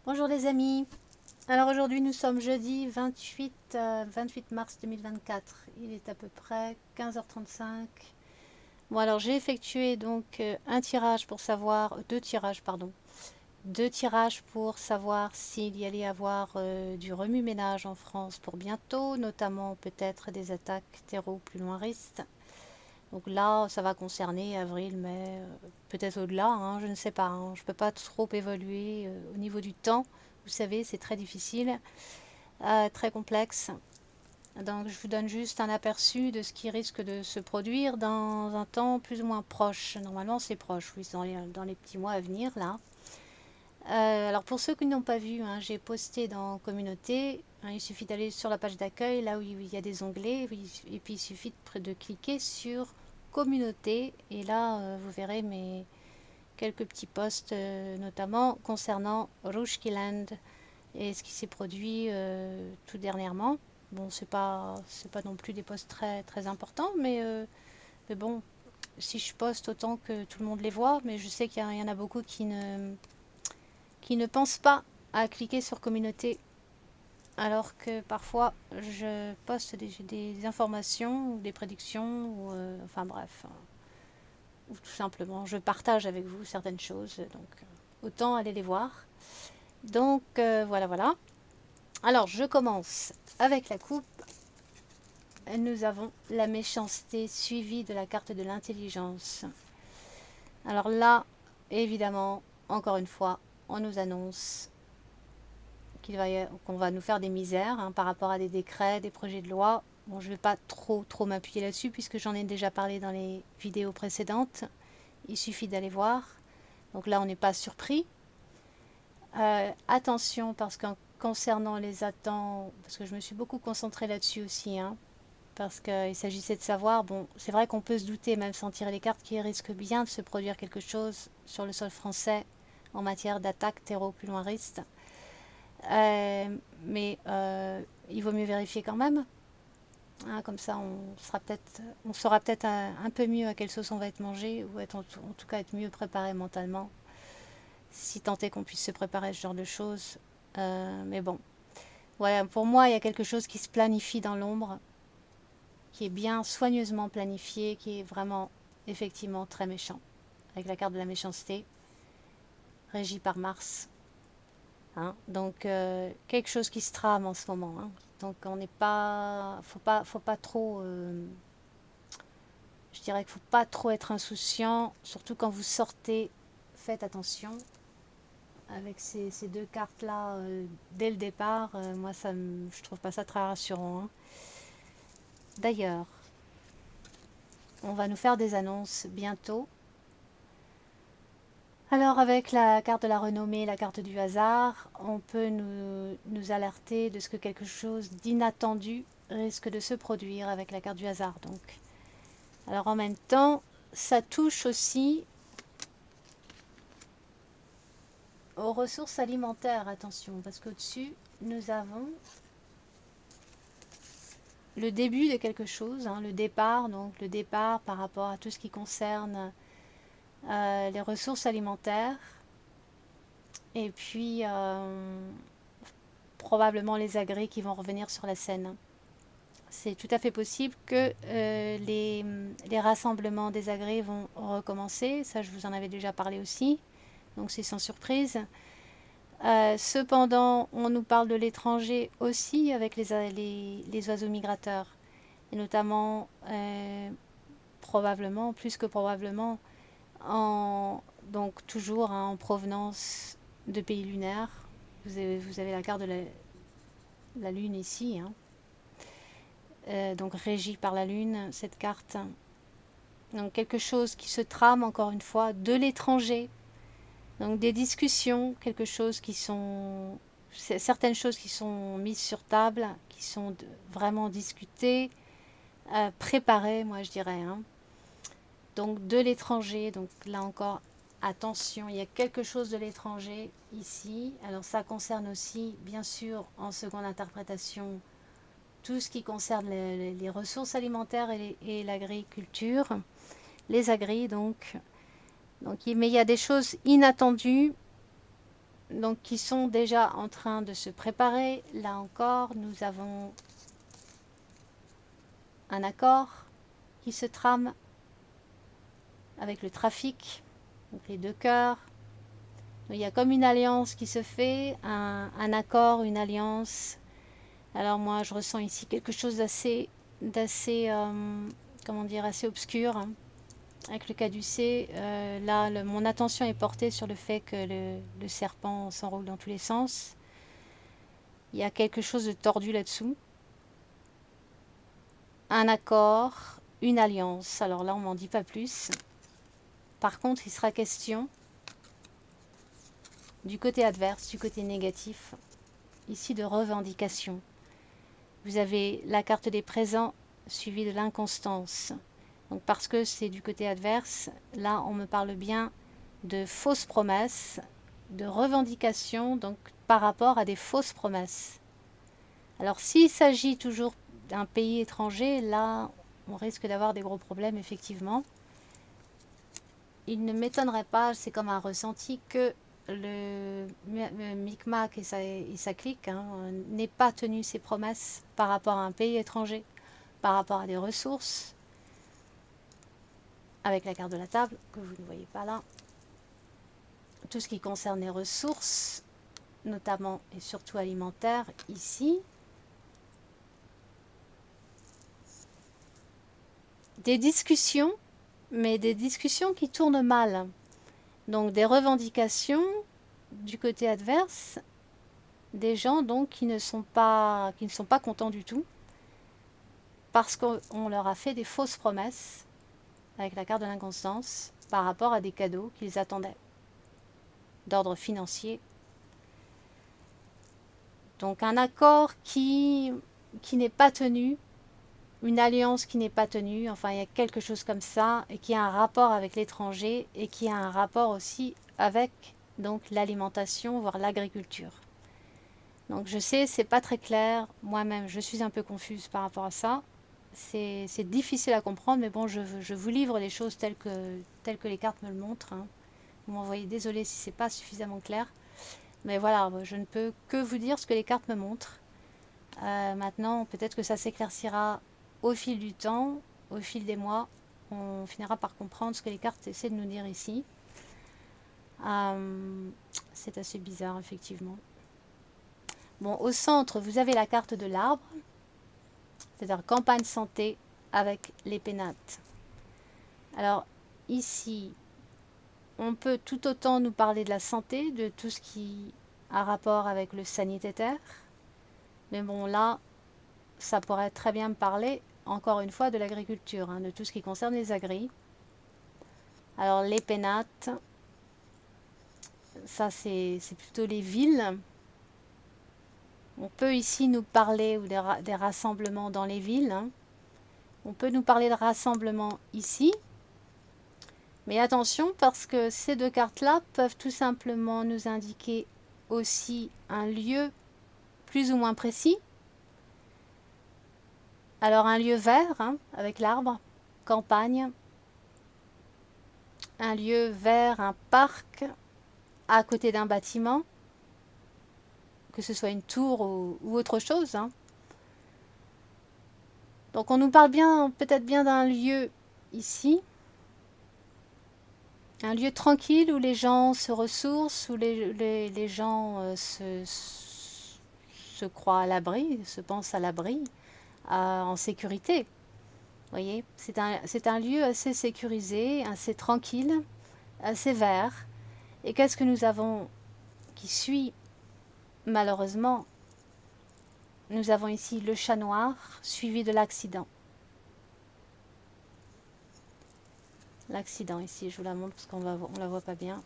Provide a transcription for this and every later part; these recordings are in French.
Bonjour les amis. Alors aujourd'hui nous sommes jeudi 28 mars 2024. Il est à peu près 15h35. Bon alors j'ai effectué donc un tirage pour savoir, deux tirages pardon, deux tirages pour savoir s'il y allait avoir du remue-ménage en France pour bientôt, notamment peut-être des attaques terreau-plumoiristes. Donc là, ça va concerner avril, mai, peut-être au-delà, hein, je ne sais pas. Hein, je ne peux pas trop évoluer au niveau du temps. Vous savez, c'est très difficile, très complexe. Donc je vous donne juste un aperçu de ce qui risque de se produire dans un temps plus ou moins proche. Normalement, c'est proche, oui, dans les petits mois à venir, là. Alors pour ceux qui n'ont pas vu, hein, j'ai posté dans communauté. Hein, il suffit d'aller sur la page d'accueil, là où il y a des onglets, oui, et puis il suffit de cliquer sur communauté. Et là, vous verrez mes quelques petits posts, notamment concernant Roeskilde et ce qui s'est produit tout dernièrement. Bon, c'est pas non plus des posts très très importants, mais bon, si je poste autant que tout le monde les voit, mais je sais qu'il y en a beaucoup qui ne pensent pas à cliquer sur communauté, alors que parfois je poste des informations ou des prédictions, ou enfin bref, ou tout simplement je partage avec vous certaines choses, donc autant aller les voir. Donc voilà, voilà. Alors je commence avec la coupe. Nous avons la méchanceté suivie de la carte de l'intelligence. Alors là, évidemment, encore une fois, on nous annonce qu'on va nous faire des misères, hein, par rapport à des décrets, des projets de loi. Bon, je ne vais pas trop m'appuyer là-dessus puisque j'en ai déjà parlé dans les vidéos précédentes. Il suffit d'aller voir. Donc là, on n'est pas surpris. Attention, parce qu'en concernant les attentes, parce que je me suis beaucoup concentrée là-dessus aussi, hein, parce qu'il s'agissait de savoir, bon, c'est vrai qu'on peut se douter, même sans tirer les cartes, qu'il risque bien de se produire quelque chose sur le sol français en matière d'attaque terreau-plumoiriste. Mais il vaut mieux vérifier quand même. Hein, comme ça, on saura peut-être un peu mieux à quelle sauce on va être mangé, ou en tout cas être mieux préparé mentalement, si tant est qu'on puisse se préparer à ce genre de choses. Mais bon, voilà, pour moi, il y a quelque chose qui se planifie dans l'ombre, qui est bien soigneusement planifié, qui est vraiment, effectivement, très méchant, avec la carte de la méchanceté, régie par Mars. Hein. Donc quelque chose qui se trame en ce moment. Hein. Donc on n'est pas, faut pas trop, je dirais qu'il faut pas trop être insouciant, surtout quand vous sortez. Faites attention avec ces deux cartes là dès le départ. Moi je trouve pas ça très rassurant. Hein. D'ailleurs, on va nous faire des annonces bientôt. Alors avec la carte de la renommée, la carte du hasard, on peut nous alerter de ce que quelque chose d'inattendu risque de se produire avec la carte du hasard. Donc, alors en même temps, ça touche aussi aux ressources alimentaires, attention, parce qu'au-dessus, nous avons le début de quelque chose, hein, le départ, donc le départ par rapport à tout ce qui concerne les ressources alimentaires, et puis probablement les agrès qui vont revenir sur la scène. C'est tout à fait possible que les rassemblements des agrès vont recommencer. Ça, je vous en avais déjà parlé aussi. Donc, c'est sans surprise. Cependant, on nous parle de l'étranger aussi avec les oiseaux migrateurs. Et notamment, probablement, plus que probablement, donc toujours, hein, en provenance de pays lunaires. Vous avez la carte de la Lune ici, hein. Donc régie par la Lune, cette carte. Donc quelque chose qui se trame encore une fois de l'étranger. Donc des discussions, quelque chose qui sont certaines choses qui sont mises sur table, qui sont vraiment discutées, préparées, moi je dirais. Hein. Donc de l'étranger, donc là encore, attention, il y a quelque chose de l'étranger ici. Alors ça concerne aussi, bien sûr, en seconde interprétation, tout ce qui concerne les ressources alimentaires et l'agriculture, les agris donc. Mais il y a des choses inattendues donc qui sont déjà en train de se préparer. Là encore, nous avons un accord qui se trame avec le trafic, donc les deux cœurs. Il y a comme une alliance qui se fait, un accord, une alliance. Alors moi, je ressens ici quelque chose d'assez, comment dire, assez obscur, hein. Avec le caducée, là, mon attention est portée sur le fait que le serpent s'enroule dans tous les sens. Il y a quelque chose de tordu là-dessous. Un accord, une alliance. Alors là, on m'en dit pas plus. Par contre, il sera question du côté adverse, du côté négatif, ici de revendication. Vous avez la carte des présents suivie de l'inconstance. Donc parce que c'est du côté adverse, là on me parle bien de fausses promesses, de revendications, donc par rapport à des fausses promesses. Alors s'il s'agit toujours d'un pays étranger, là on risque d'avoir des gros problèmes effectivement. Il ne m'étonnerait pas, c'est comme un ressenti, que le Micmac et sa clique n'ait pas tenu ses promesses par rapport à un pays étranger, par rapport à des ressources, avec la carte de la table, que vous ne voyez pas là. Tout ce qui concerne les ressources, notamment et surtout alimentaires, ici. Des discussions, mais des discussions qui tournent mal. Donc des revendications du côté adverse, des gens donc qui ne sont pas contents du tout, parce qu'on leur a fait des fausses promesses, avec la carte de l'inconstance, par rapport à des cadeaux qu'ils attendaient, d'ordre financier. Donc un accord qui n'est pas tenu, une alliance qui n'est pas tenue, enfin il y a quelque chose comme ça, et qui a un rapport avec l'étranger, et qui a un rapport aussi avec donc l'alimentation, voire l'agriculture. Donc je sais, c'est pas très clair, moi-même je suis un peu confuse par rapport à ça. C'est difficile à comprendre, mais bon, je vous livre les choses telles que les cartes me le montrent, hein. Vous m'envoyez, désolé si c'est pas suffisamment clair. Mais voilà, je ne peux que vous dire ce que les cartes me montrent. Maintenant, peut-être que ça s'éclaircira au fil du temps, au fil des mois. On finira par comprendre ce que les cartes essaient de nous dire ici. C'est assez bizarre, effectivement. Bon, au centre, vous avez la carte de l'arbre, c'est-à-dire campagne santé avec les pénates. Alors, ici, on peut tout autant nous parler de la santé, de tout ce qui a rapport avec le sanitaire. Mais bon, là, ça pourrait très bien me parler, encore une fois, de l'agriculture, hein, de tout ce qui concerne les agris. Alors, les pénates, ça, c'est plutôt les villes. On peut ici nous parler des rassemblements dans les villes, hein. On peut nous parler de rassemblements ici. Mais attention, parce que ces deux cartes-là peuvent tout simplement nous indiquer aussi un lieu plus ou moins précis. Alors un lieu vert, hein, avec l'arbre, campagne. Un lieu vert, un parc, à côté d'un bâtiment, que ce soit une tour ou autre chose, hein. Donc on nous parle bien, peut-être bien d'un lieu ici. Un lieu tranquille où les gens se ressourcent, où les gens se croient à l'abri, se pensent à l'abri, en sécurité. Vous voyez, c'est un lieu assez sécurisé, assez tranquille, assez vert. Et qu'est-ce que nous avons qui suit? Malheureusement, nous avons ici le chat noir suivi de l'accident. L'accident ici, je vous la montre parce qu'on ne la voit pas bien.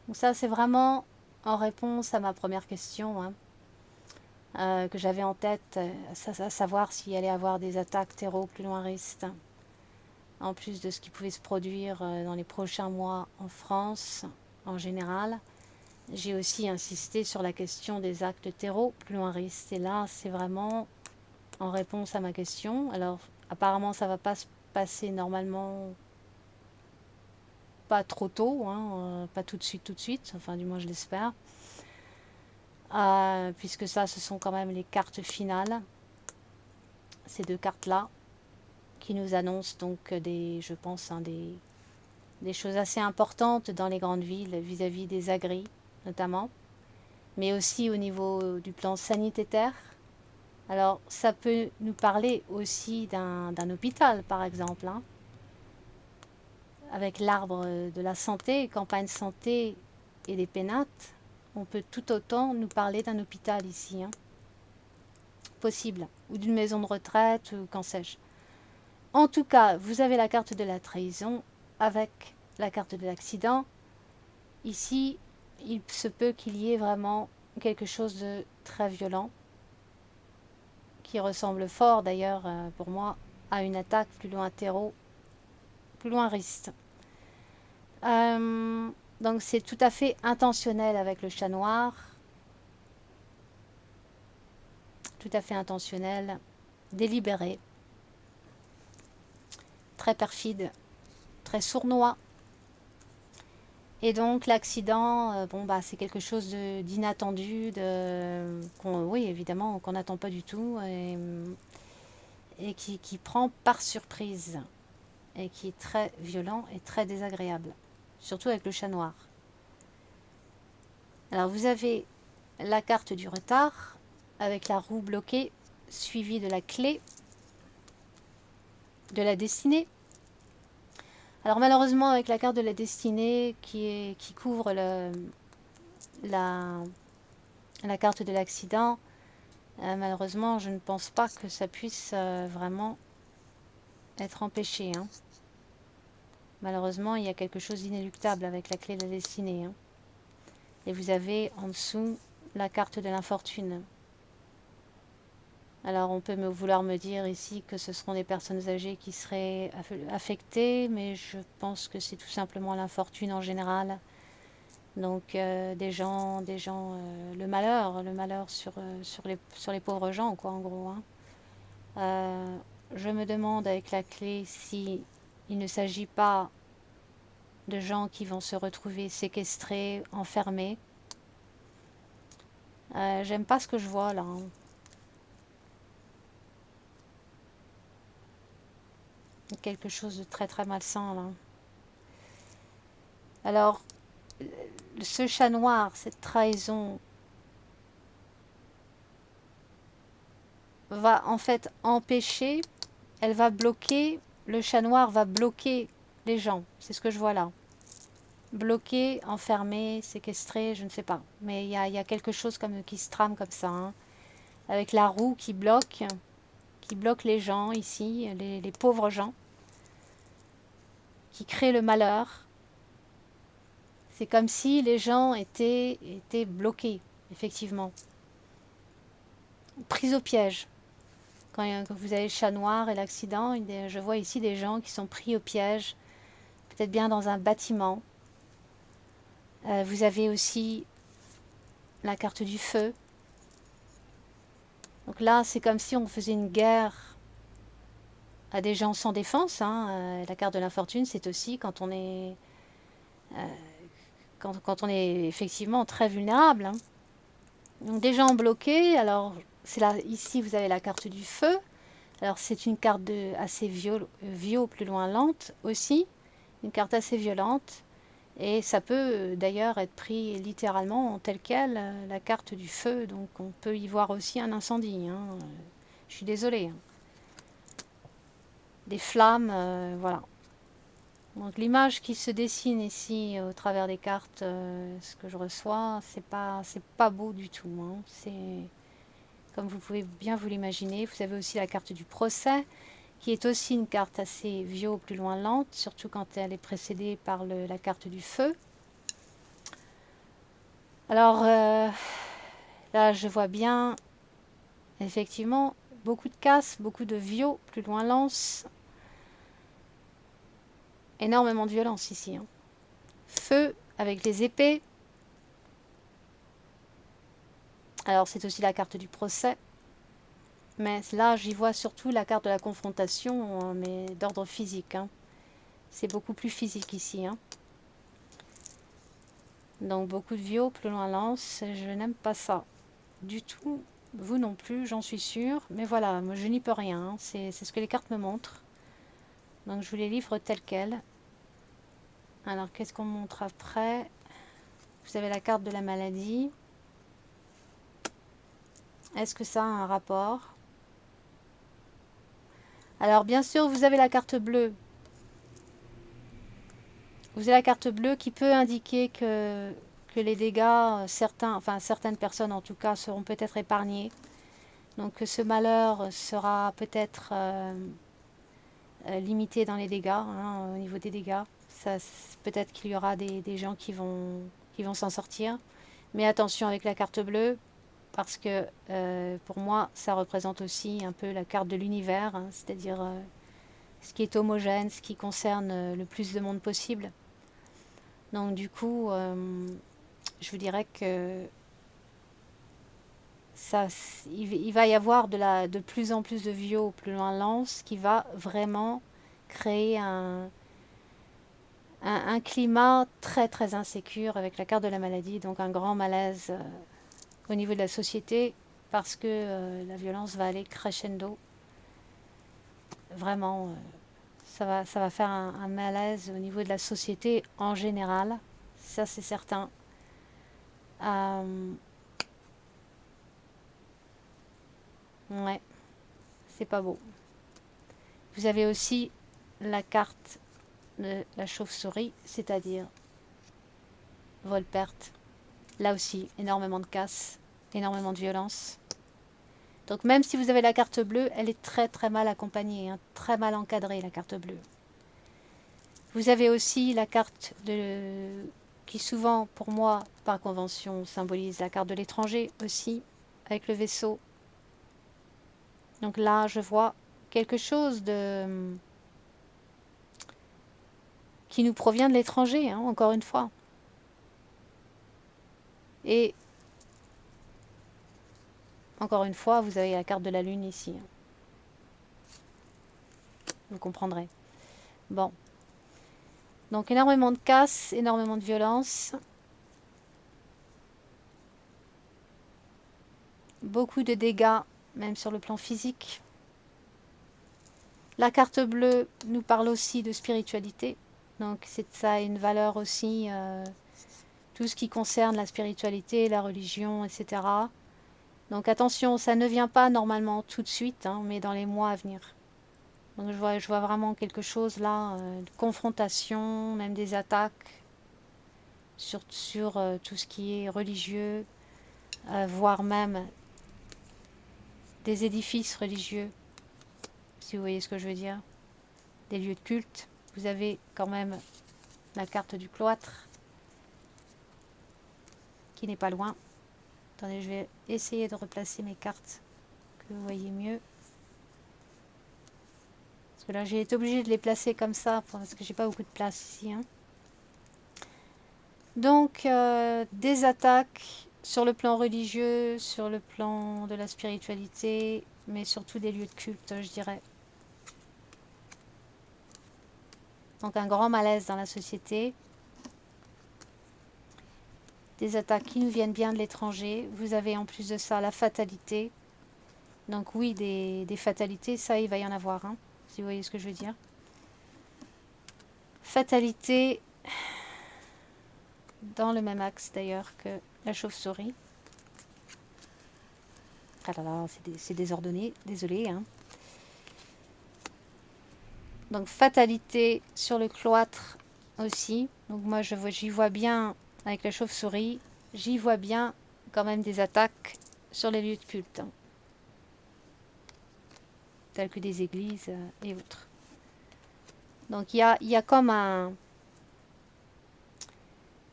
Donc ça, c'est vraiment en réponse à ma première question, hein, que j'avais en tête, à savoir s'il allait y avoir des attaques terreau-plunoiristes, en plus de ce qui pouvait se produire dans les prochains mois en France en général. J'ai aussi insisté sur la question des actes terreau-plunoiristes. Et là, c'est vraiment en réponse à ma question. Alors, apparemment, ça ne va pas se passer normalement, pas trop tôt, hein, pas tout de suite, enfin du moins je l'espère. Puisque ça, ce sont quand même les cartes finales, ces deux cartes-là, qui nous annoncent donc je pense, hein, des choses assez importantes dans les grandes villes vis-à-vis des agris notamment, mais aussi au niveau du plan sanitaire. Alors ça peut nous parler aussi d'un hôpital par exemple, hein, avec l'arbre de la santé, campagne santé et des pénates. On peut tout autant nous parler d'un hôpital ici, hein, possible, ou d'une maison de retraite, ou qu'en sais-je. En tout cas, vous avez la carte de la trahison avec la carte de l'accident. Ici, il se peut qu'il y ait vraiment quelque chose de très violent, qui ressemble fort d'ailleurs pour moi à une attaque plus loin terreau, plus loin risque. Donc c'est tout à fait intentionnel avec le chat noir, tout à fait intentionnel, délibéré, très perfide, très sournois. Et donc l'accident, bon bah c'est quelque chose d'inattendu, oui évidemment qu'on n'attend pas du tout et qui prend par surprise et qui est très violent et très désagréable, surtout avec le chat noir. Alors vous avez la carte du retard avec la roue bloquée suivie de la clé de la destinée. Alors malheureusement avec la carte de la destinée qui couvre la carte de l'accident, malheureusement je ne pense pas que ça puisse vraiment être empêché, hein. Malheureusement il y a quelque chose d'inéluctable avec la clé de la destinée, hein. Et vous avez en dessous la carte de l'infortune. Alors on peut vouloir me dire ici que ce seront des personnes âgées qui seraient affectées, mais je pense que c'est tout simplement l'infortune en général. Donc des gens le malheur sur les pauvres gens, quoi, en gros, hein. Je me demande avec la clé si il ne s'agit pas de gens qui vont se retrouver séquestrés, enfermés. J'aime pas ce que je vois là, hein. Quelque chose de très très malsain là. Alors, ce chat noir, cette trahison, va en fait empêcher, elle va bloquer, le chat noir va bloquer les gens. C'est ce que je vois là. Bloqué, enfermé, séquestré, je ne sais pas. Mais il y a quelque chose qui se trame comme ça, hein. Avec la roue qui bloque les gens ici, les pauvres gens, qui crée le malheur. C'est comme si les gens étaient bloqués, effectivement. Pris au piège. Quand vous avez le chat noir et l'accident, je vois ici des gens qui sont pris au piège, peut-être bien dans un bâtiment. Vous avez aussi la carte du feu. Donc là, c'est comme si on faisait une guerre à des gens sans défense, hein. La carte de l'infortune, c'est aussi quand on est, quand on est effectivement très vulnérable, hein. Donc des gens bloqués. Alors c'est là, ici, vous avez la carte du feu. Alors c'est une carte assez plus loin lente aussi, une carte assez violente. Et ça peut d'ailleurs être pris littéralement en tel quel, la carte du feu. Donc on peut y voir aussi un incendie, hein. Je suis désolée, hein. Des flammes, voilà. Donc l'image qui se dessine ici au travers des cartes, ce que je reçois, c'est pas beau du tout, hein. C'est comme vous pouvez bien vous l'imaginer. Vous avez aussi la carte du procès, qui est aussi une carte assez plus loin lente, surtout quand elle est précédée par la carte du feu. Alors là, je vois bien effectivement beaucoup de casse, beaucoup de plus loin lance, énormément de violence ici, hein. Feu avec les épées. Alors c'est aussi la carte du procès. Mais là, j'y vois surtout la carte de la confrontation, mais d'ordre physique, hein. C'est beaucoup plus physique ici, hein. Donc beaucoup de Vio, plus loin Lance, je n'aime pas ça du tout. Vous non plus, j'en suis sûre. Mais voilà, moi, je n'y peux rien, hein. C'est ce que les cartes me montrent. Donc je vous les livre tels quels. Alors qu'est-ce qu'on montre après? Vous avez la carte de la maladie. Est-ce que ça a un rapport? Alors bien sûr, vous avez la carte bleue. Vous avez la carte bleue qui peut indiquer que les dégâts, certaines personnes en tout cas, seront peut-être épargnées. Donc que ce malheur sera peut-être limité dans les dégâts, hein, au niveau des dégâts. Peut-être qu'il y aura des gens qui vont s'en sortir. Mais attention avec la carte bleue, parce que pour moi, ça représente aussi un peu la carte de l'univers, hein, c'est-à-dire ce qui est homogène, ce qui concerne le plus de monde possible. Donc du coup, je vous dirais que ça, il va y avoir de plus en plus de Vio plus loin Lance qui va vraiment créer un climat très très insécure avec la carte de la maladie, donc un grand malaise au niveau de la société parce que la violence va aller crescendo. Vraiment, ça va faire un malaise au niveau de la société en général, ça c'est certain. Euh, ouais, c'est pas beau. Vous avez aussi la carte de la chauve-souris, c'est-à-dire vol-perte. Là aussi, énormément de casse, énormément de violence. Donc même si vous avez la carte bleue, elle est très très mal accompagnée, hein, très mal encadrée la carte bleue. Vous avez aussi la carte qui souvent pour moi par convention symbolise la carte de l'étranger aussi, avec le vaisseau. Donc là je vois quelque chose qui nous provient de l'étranger, hein, encore une fois. Et encore une fois, vous avez la carte de la lune ici. Vous comprendrez. Bon. Donc énormément de casse, énormément de violence. Beaucoup de dégâts, même sur le plan physique. La carte bleue nous parle aussi de spiritualité. Donc ça a une valeur aussi, tout ce qui concerne la spiritualité, la religion, etc. Donc attention, ça ne vient pas normalement tout de suite, hein, mais dans les mois à venir. Donc je vois vraiment quelque chose là, de confrontation, même des attaques sur tout ce qui est religieux, voire même des édifices religieux, si vous voyez ce que je veux dire, des lieux de culte. Vous avez quand même la carte du cloître qui n'est pas loin. Attendez, je vais essayer de replacer mes cartes que vous voyez mieux. Parce que là, j'ai été obligée de les placer comme ça parce que j'ai pas beaucoup de place ici, hein. Donc, des attaques sur le plan religieux, sur le plan de la spiritualité, mais surtout des lieux de culte, je dirais. Donc, un grand malaise dans la société. Des attaques qui nous viennent bien de l'étranger. Vous avez en plus de ça la fatalité. Donc oui, des fatalités, ça, il va y en avoir, hein, si vous voyez ce que je veux dire. Fatalité dans le même axe d'ailleurs que la chauve-souris. Ah là là, c'est désordonné, désolé, hein. Donc fatalité sur le cloître aussi. Donc moi j'y vois bien avec la chauve-souris, j'y vois bien quand même des attaques sur les lieux de culte, hein, tels que des églises et autres. Donc il y a comme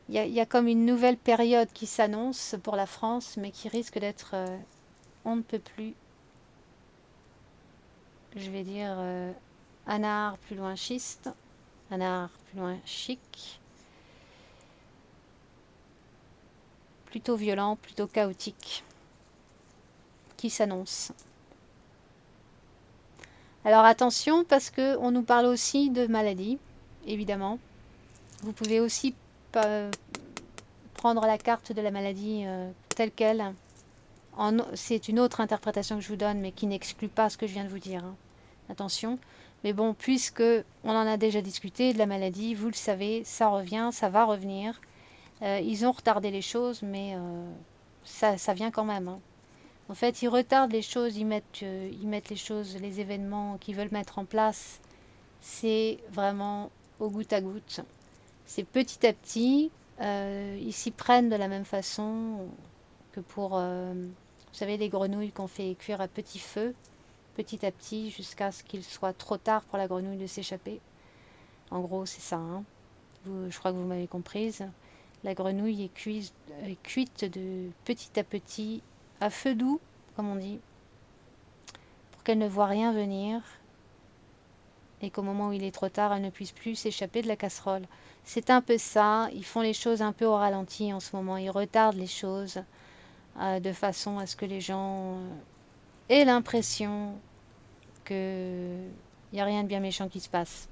il y a comme une nouvelle période qui s'annonce pour la France, mais qui risque d'être on ne peut plus, je vais dire, un art plus loin schiste, un art plus loin chic, plutôt violent, plutôt chaotique, qui s'annonce. Alors attention, parce qu'on nous parle aussi de maladies, évidemment. Vous pouvez aussi prendre la carte de la maladie telle qu'elle. C'est une autre interprétation que je vous donne, mais qui n'exclut pas ce que je viens de vous dire, hein. Attention. Mais bon, puisque on en a déjà discuté de la maladie, vous le savez, ça revient, ça va revenir. Ils ont retardé les choses, mais ça vient quand même, hein. En fait, ils retardent les choses, ils mettent les choses, les événements qu'ils veulent mettre en place. C'est vraiment au goutte à goutte. C'est petit à petit. Ils s'y prennent de la même façon que pour, vous savez, les grenouilles qu'on fait cuire à petit feu, petit à petit, jusqu'à ce qu'il soit trop tard pour la grenouille de s'échapper. En gros, c'est ça, hein. Je crois que vous m'avez comprise. La grenouille est cuite de petit à petit, à feu doux, comme on dit, pour qu'elle ne voit rien venir et qu'au moment où il est trop tard, elle ne puisse plus s'échapper de la casserole. C'est un peu ça. Ils font les choses un peu au ralenti en ce moment. Ils retardent les choses de façon à ce que les gens aient l'impression qu'il n'y a rien de bien méchant qui se passe.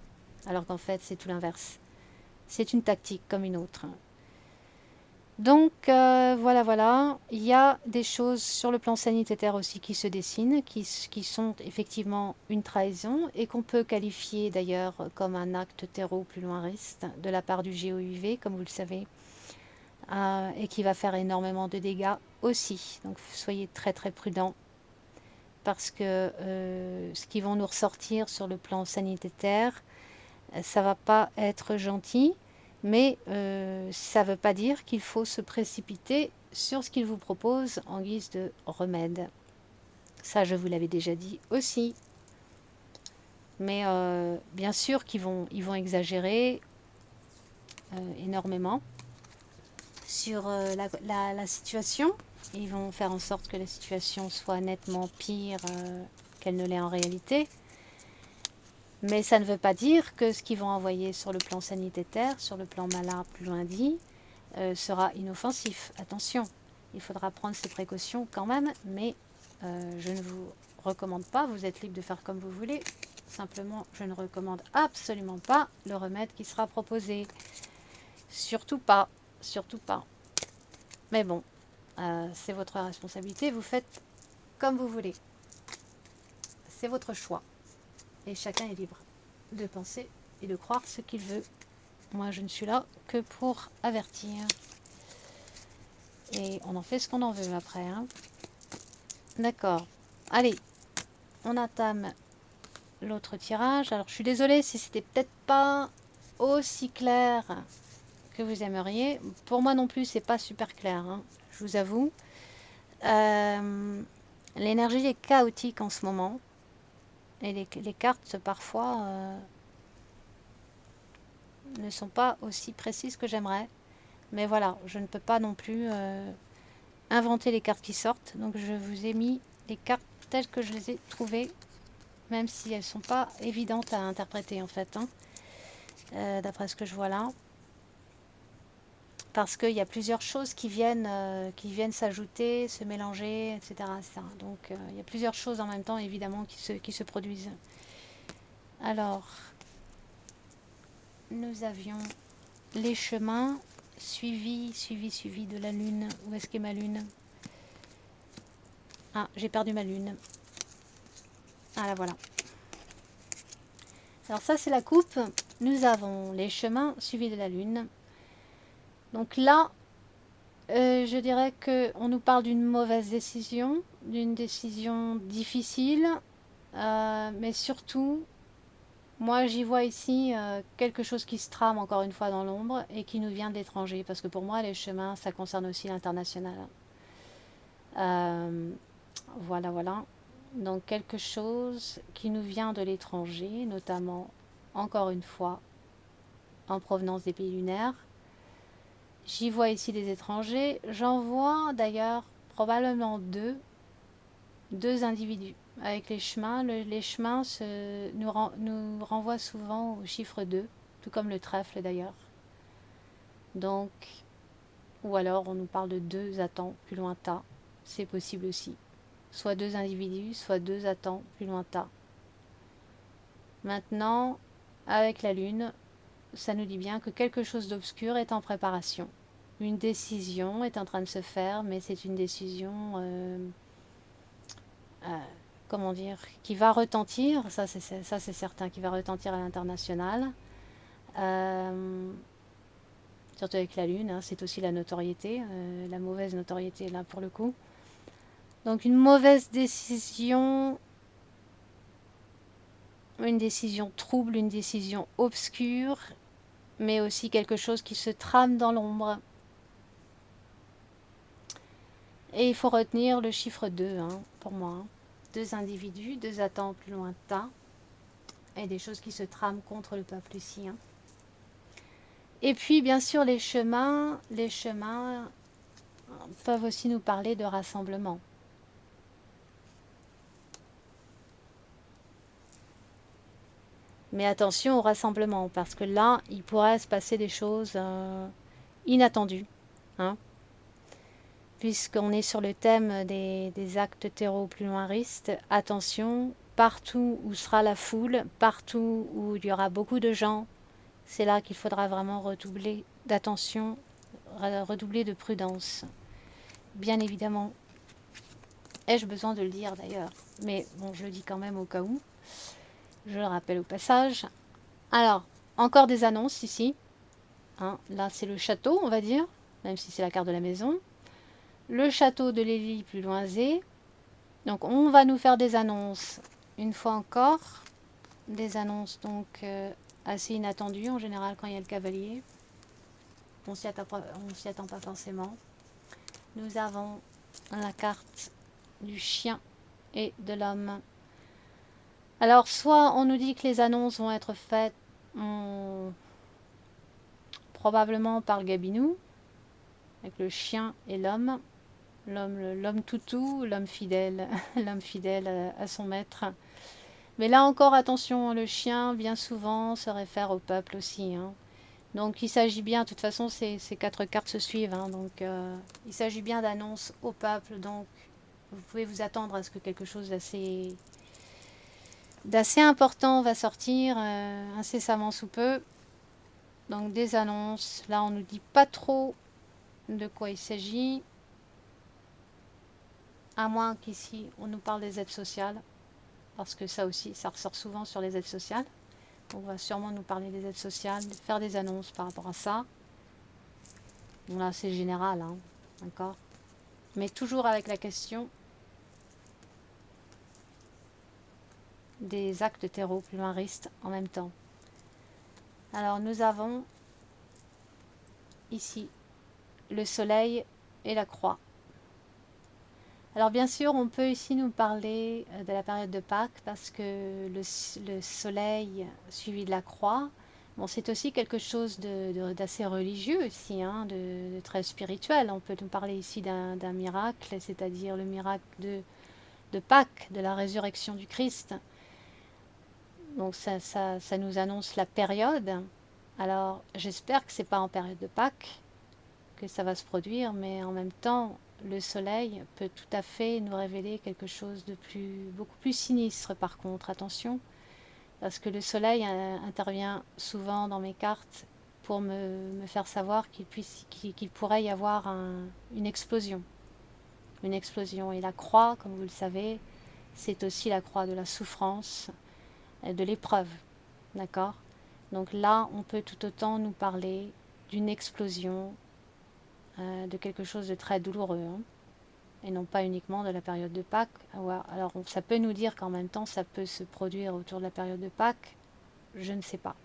Alors qu'en fait, c'est tout l'inverse. C'est une tactique comme une autre. Donc voilà, voilà. Il y a des choses sur le plan sanitaire aussi qui se dessinent, qui sont effectivement une trahison et qu'on peut qualifier d'ailleurs comme un acte terreau-plus-loinriste de la part du GOUV, comme vous le savez, et qui va faire énormément de dégâts aussi. Donc soyez très très prudents parce que ce qu'ils vont nous ressortir sur le plan sanitaire, ça va pas être gentil. Mais ça ne veut pas dire qu'il faut se précipiter sur ce qu'il vous propose en guise de remède. Ça, je vous l'avais déjà dit aussi. Mais bien sûr ils vont exagérer énormément sur la situation. Ils vont faire en sorte que la situation soit nettement pire qu'elle ne l'est en réalité. Mais ça ne veut pas dire que ce qu'ils vont envoyer sur le plan sanitaire, sur le plan malin plus loin dit, sera inoffensif. Attention, il faudra prendre ses précautions quand même, mais je ne vous recommande pas, vous êtes libre de faire comme vous voulez. Simplement, je ne recommande absolument pas le remède qui sera proposé. Surtout pas, surtout pas. Mais bon, c'est votre responsabilité, vous faites comme vous voulez. C'est votre choix. Et chacun est libre de penser et de croire ce qu'il veut. Moi, je ne suis là que pour avertir. Et on en fait ce qu'on en veut après, hein. D'accord. Allez, on entame l'autre tirage. Alors, je suis désolée si c'était peut-être pas aussi clair que vous aimeriez. Pour moi non plus, c'est pas super clair, hein, je vous avoue. L'énergie est chaotique en ce moment. Et les cartes, parfois, ne sont pas aussi précises que j'aimerais. Mais voilà, je ne peux pas non plus inventer les cartes qui sortent. Donc, je vous ai mis les cartes telles que je les ai trouvées, même si elles ne sont pas évidentes à interpréter en fait, hein, d'après ce que je vois là. Parce qu'il y a plusieurs choses qui viennent s'ajouter, se mélanger, etc. etc. Donc il y a plusieurs choses en même temps évidemment qui se produisent. Alors, nous avions les chemins suivis de la lune. Où est-ce qu'est ma lune? Ah, j'ai perdu ma lune. Ah la voilà. Alors ça c'est la coupe. Nous avons les chemins suivis de la lune. Donc là, je dirais qu'on nous parle d'une mauvaise décision, d'une décision difficile, mais surtout, moi j'y vois ici quelque chose qui se trame encore une fois dans l'ombre et qui nous vient de l'étranger, parce que pour moi les chemins, ça concerne aussi l'international. Voilà, voilà. Donc quelque chose qui nous vient de l'étranger, notamment, encore une fois, en provenance des pays lunaires. J'y vois ici des étrangers. J'en vois d'ailleurs probablement deux individus. Avec les chemins, les chemins nous renvoient souvent au chiffre 2, tout comme le trèfle d'ailleurs. Donc, ou alors on nous parle de deux Attends plus lointains, c'est possible aussi. Soit deux individus, soit deux Attends plus lointains. Maintenant, avec la lune, ça nous dit bien que quelque chose d'obscur est en préparation. une décision est en train de se faire, mais c'est une décision, comment dire, qui va retentir, ça c'est certain, qui va retentir à l'international. Euh, Surtout avec la Lune, hein, c'est aussi la notoriété, la mauvaise notoriété là pour le coup. Donc une décision trouble, une décision obscure, mais aussi quelque chose qui se trame dans l'ombre. Et il faut retenir le chiffre 2, hein, pour moi. Hein. Deux individus, deux attentes plus lointains, et des choses qui se trament contre le peuple ici. Hein. Et puis, bien sûr, les chemins peuvent aussi nous parler de rassemblement. Mais attention au rassemblement, parce que là, il pourrait se passer des choses inattendues. Hein, puisqu'on est sur le thème des actes terreaux plus loin risques, attention, partout où sera la foule, partout où il y aura beaucoup de gens, c'est là qu'il faudra vraiment redoubler d'attention, redoubler de prudence. Bien évidemment, ai-je besoin de le dire d'ailleurs, mais bon, je le dis quand même au cas où, je le rappelle au passage. Alors, encore des annonces ici. Hein, là, c'est le château, on va dire, même si c'est la carte de la maison. Le château de Lévis plus loin Z. Donc on va nous faire des annonces, une fois encore, des annonces donc assez inattendues en général quand il y a le cavalier. On s'y attend pas forcément. Nous avons la carte du chien et de l'homme. Alors soit on nous dit que les annonces vont être faites probablement par le gabinou, avec le chien et l'homme. L'homme toutou, l'homme fidèle, l'homme fidèle à son maître. Mais là encore, attention, le chien, bien souvent, se réfère au peuple aussi. Hein. Donc il s'agit bien, de toute façon, ces quatre cartes se suivent. Hein, donc il s'agit bien d'annonces au peuple. Donc vous pouvez vous attendre à ce que quelque chose d'assez important va sortir incessamment sous peu. Donc des annonces. Là, on ne nous dit pas trop de quoi il s'agit. À moins qu'ici, on nous parle des aides sociales. Parce que ça aussi, ça ressort souvent sur les aides sociales. On va sûrement nous parler des aides sociales, faire des annonces par rapport à ça. Bon, là, c'est général, hein, d'accord. Mais toujours avec la question des actes terreaux plus loin risques en même temps. Alors, nous avons ici le soleil et la croix. Alors, bien sûr, on peut ici nous parler de la période de Pâques parce que le soleil suivi de la croix, bon, c'est aussi quelque chose d'assez religieux ici, hein, de très spirituel. On peut nous parler ici d'un miracle, c'est-à-dire le miracle de Pâques, de la résurrection du Christ. Donc ça nous annonce la période. Alors j'espère que ce n'est pas en période de Pâques que ça va se produire, mais en même temps, le soleil peut tout à fait nous révéler quelque chose de beaucoup plus sinistre par contre. Attention, parce que le soleil intervient souvent dans mes cartes pour me faire savoir qu'il pourrait y avoir une explosion. Une explosion. Et la croix, comme vous le savez, c'est aussi la croix de la souffrance, de l'épreuve. D'accord? Donc là, on peut tout autant nous parler d'une explosion, de quelque chose de très douloureux. Hein, et non pas uniquement de la période de Pâques. Alors ça peut nous dire qu'en même temps, ça peut se produire autour de la période de Pâques. Je ne sais pas.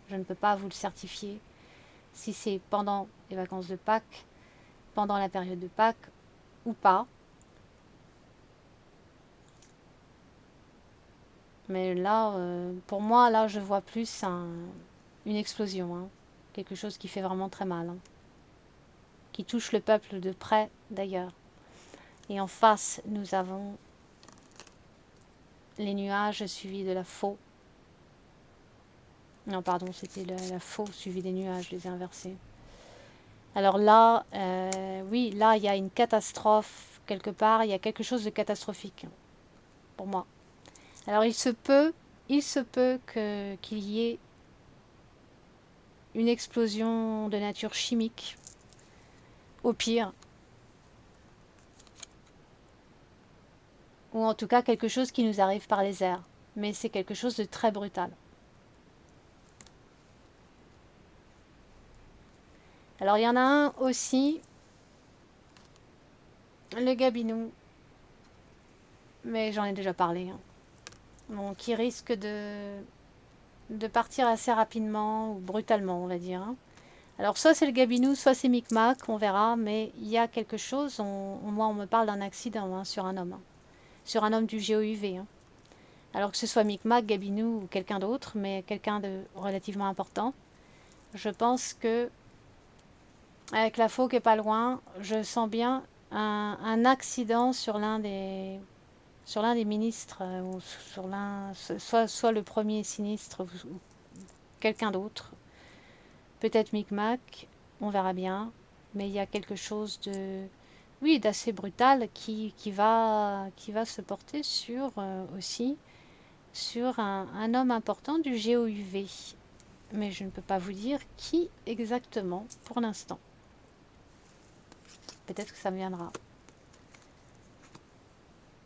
Je ne peux pas vous le certifier. Si c'est pendant les vacances de Pâques, pendant la période de Pâques ou pas. Mais là, pour moi, là, je vois plus une explosion. Hein. Quelque chose qui fait vraiment très mal. Hein. Qui touche le peuple de près, d'ailleurs. Et en face, nous avons les nuages suivis de la faux. Non, pardon, c'était la faux suivie des nuages, les inversés. Alors là, oui, là, il y a une catastrophe quelque part. Il y a quelque chose de catastrophique, pour moi. Alors il se peut qu'il y ait une explosion de nature chimique au pire. Ou en tout cas quelque chose qui nous arrive par les airs. Mais c'est quelque chose de très brutal. Alors il y en a un aussi, le gabinou, mais j'en ai déjà parlé, hein. Bon, qui risque de partir assez rapidement ou brutalement, on va dire, hein. Alors soit c'est le gabinou, soit c'est Micmac, on verra, mais il y a quelque chose, moi on me parle d'un accident, hein, sur un homme, hein. Sur un homme du GOUV, hein. Alors que ce soit Micmac, gabinou ou quelqu'un d'autre, mais quelqu'un de relativement important, je pense que avec la faux qui est pas loin, je sens bien un accident sur l'un des ministres, ou sur l'un, soit le premier sinistre ou quelqu'un d'autre. Peut-être Micmac, on verra bien. Mais il y a quelque chose de, oui, d'assez brutal qui va se porter sur aussi sur un homme important du GOUV. Mais je ne peux pas vous dire qui exactement pour l'instant. Peut-être que ça me viendra.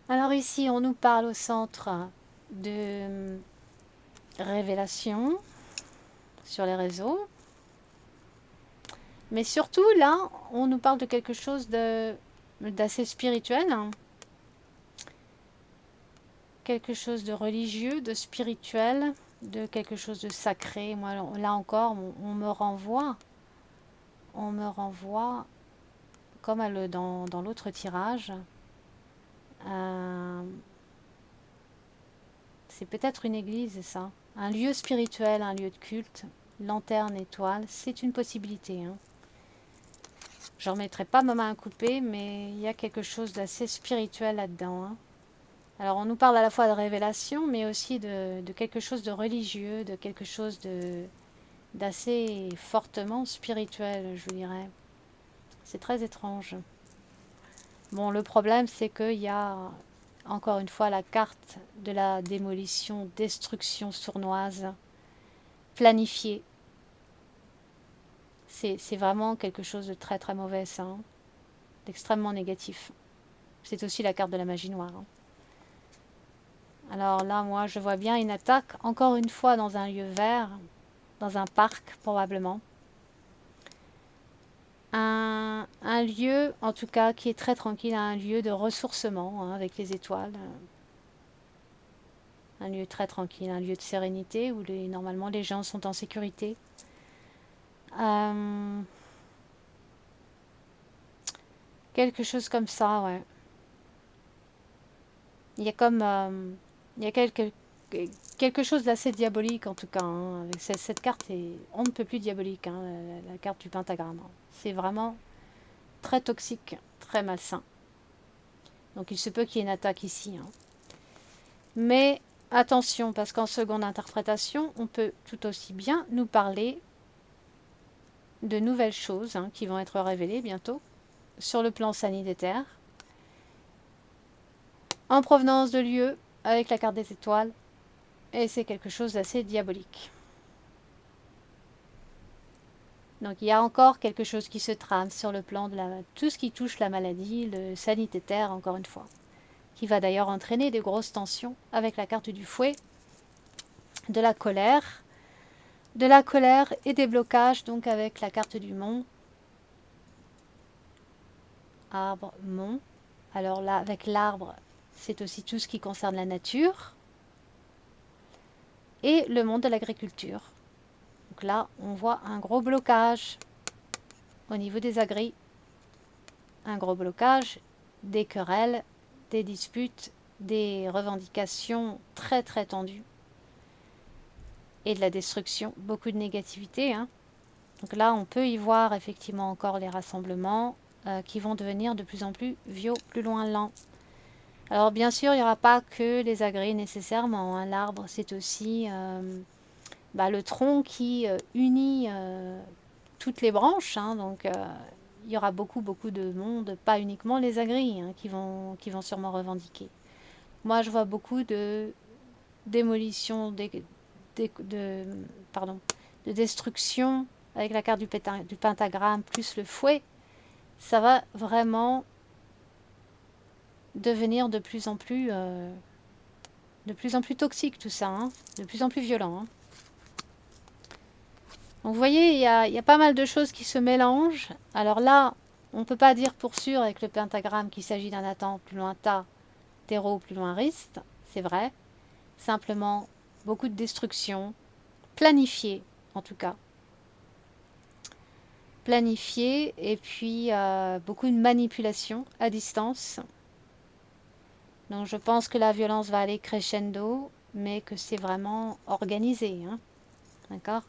Alors ici, on nous parle au centre de révélation sur les réseaux. Mais surtout, là, on nous parle de quelque chose d'assez spirituel, hein. Quelque chose de religieux, de spirituel, de quelque chose de sacré. Moi, là encore, on me renvoie comme dans l'autre tirage. Euh, c'est peut-être une église, ça. Un lieu spirituel, un lieu de culte, lanterne, étoile, c'est une possibilité, hein. Je ne remettrai pas ma main à couper, mais il y a quelque chose d'assez spirituel là-dedans, hein. Alors on nous parle à la fois de révélation, mais aussi de quelque chose de religieux, de quelque chose d'assez fortement spirituel, je dirais. C'est très étrange. Bon, le problème, c'est qu'il y a encore une fois la carte de la démolition, destruction sournoise, planifiée. C'est vraiment quelque chose de très très mauvais, ça, hein. D'extrêmement négatif. C'est aussi la carte de la magie noire, hein. Alors là, moi, je vois bien une attaque, encore une fois, dans un lieu vert, dans un parc, probablement. Un lieu, en tout cas, qui est très tranquille, un lieu de ressourcement, hein, avec les étoiles. Un lieu très tranquille, un lieu de sérénité où normalement les gens sont en sécurité. Euh, quelque chose comme ça, ouais. Il y a comme... il y a quelque chose d'assez diabolique, en tout cas, hein. Cette carte est on ne peut plus diabolique, hein, la carte du pentagramme, hein. C'est vraiment très toxique, très malsain. Donc il se peut qu'il y ait une attaque ici, hein. Mais attention, parce qu'en seconde interprétation, on peut tout aussi bien nous parler de nouvelles choses, hein, qui vont être révélées bientôt sur le plan sanitaire, en provenance de lieux, avec la carte des étoiles, et c'est quelque chose d'assez diabolique. Donc il y a encore quelque chose qui se trame sur le plan de tout ce qui touche la maladie, le sanitaire, encore une fois, qui va d'ailleurs entraîner des grosses tensions avec la carte du fouet, de la colère, et des blocages, donc avec la carte du mont, arbre, mont. Alors là, avec l'arbre, c'est aussi tout ce qui concerne la nature et le monde de l'agriculture. Donc là, on voit un gros blocage au niveau des agris, un gros blocage, des querelles, des disputes, des revendications très très tendues et de la destruction, beaucoup de négativité, hein. Donc là, on peut y voir effectivement encore les rassemblements qui vont devenir de plus en plus plus loin lents. Alors bien sûr, il n'y aura pas que les agris nécessairement, hein. L'arbre, c'est aussi le tronc qui unit toutes les branches, hein. Donc il y aura beaucoup de monde, pas uniquement les agris, hein, qui vont sûrement revendiquer. Moi, je vois beaucoup de démolition, de, pardon, de destruction avec la carte du pentagramme plus le fouet ça va vraiment devenir de plus en plus toxique tout ça, hein, de plus en plus violent. Hein. Donc vous voyez, il y a pas mal de choses qui se mélangent. Alors là, on ne peut pas dire pour sûr avec le pentagramme qu'il s'agit d'un Nathan plus loin Ta, Terreau plus loin Rist, c'est vrai. Simplement, beaucoup de destruction, planifiée en tout cas. Planifiée et puis beaucoup de manipulation à distance. Donc je pense que la violence va aller crescendo, mais que c'est vraiment organisé. Hein, d'accord?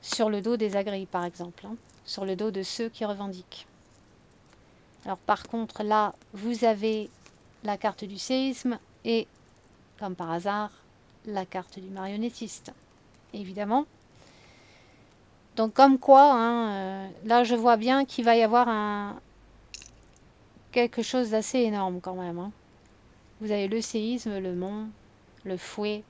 Sur le dos des agris, par exemple. Hein, sur le dos de ceux qui revendiquent. Alors par contre, là, vous avez la carte du séisme et, comme par hasard, la carte du marionnettiste. Évidemment. Donc comme quoi, hein, là je vois bien qu'il va y avoir quelque chose d'assez énorme quand même. Hein. Vous avez le séisme, le mont, le fouet,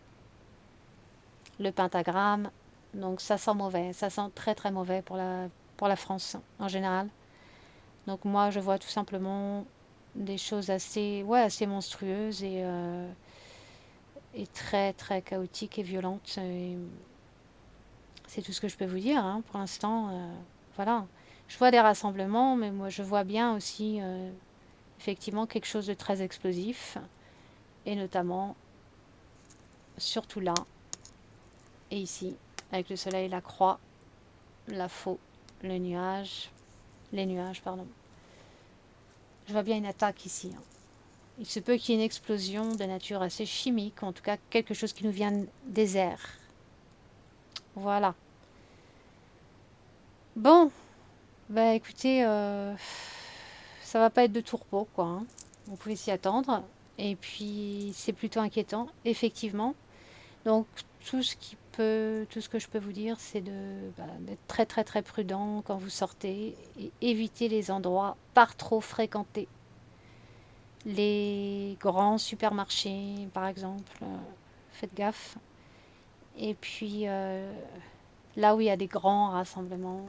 le pentagramme. Donc ça sent mauvais, ça sent très très mauvais pour la France en général. Donc moi je vois tout simplement des choses assez monstrueuses et très très chaotiques et violentes. Et c'est tout ce que je peux vous dire hein, pour l'instant. Voilà. Je vois des rassemblements, mais moi je vois bien aussi effectivement quelque chose de très explosif. Et notamment, surtout là et ici, avec le soleil, la croix, la faux, les nuages, pardon. Je vois bien une attaque ici. Hein. Il se peut qu'il y ait une explosion de nature assez chimique, ou en tout cas quelque chose qui nous vient des airs. Voilà. Bon, bah écoutez, ça va pas être de tout repos, quoi. Hein. On pouvait s'y attendre. Et puis, c'est plutôt inquiétant, effectivement. Donc, tout ce que je peux vous dire, c'est d'être très très très prudent quand vous sortez et éviter les endroits pas trop fréquentés. Les grands supermarchés, par exemple, faites gaffe. Et puis, là où il y a des grands rassemblements,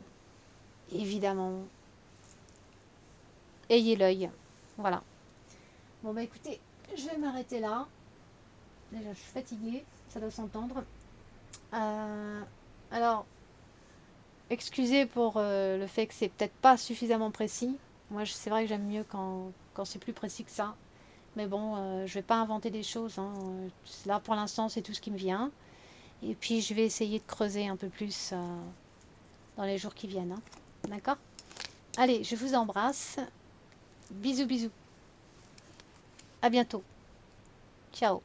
évidemment, ayez l'œil. Voilà. Bon, bah écoutez, je vais m'arrêter là. Déjà, je suis fatiguée, ça doit s'entendre. Euh, alors, excusez pour le fait que c'est peut-être pas suffisamment précis. Moi, c'est vrai que j'aime mieux quand c'est plus précis que ça. Mais bon, je vais pas inventer des choses. Hein. Là, pour l'instant, c'est tout ce qui me vient. Et puis, je vais essayer de creuser un peu plus dans les jours qui viennent. Hein. D'accord? Allez, je vous embrasse. Bisous, bisous. À bientôt. Ciao.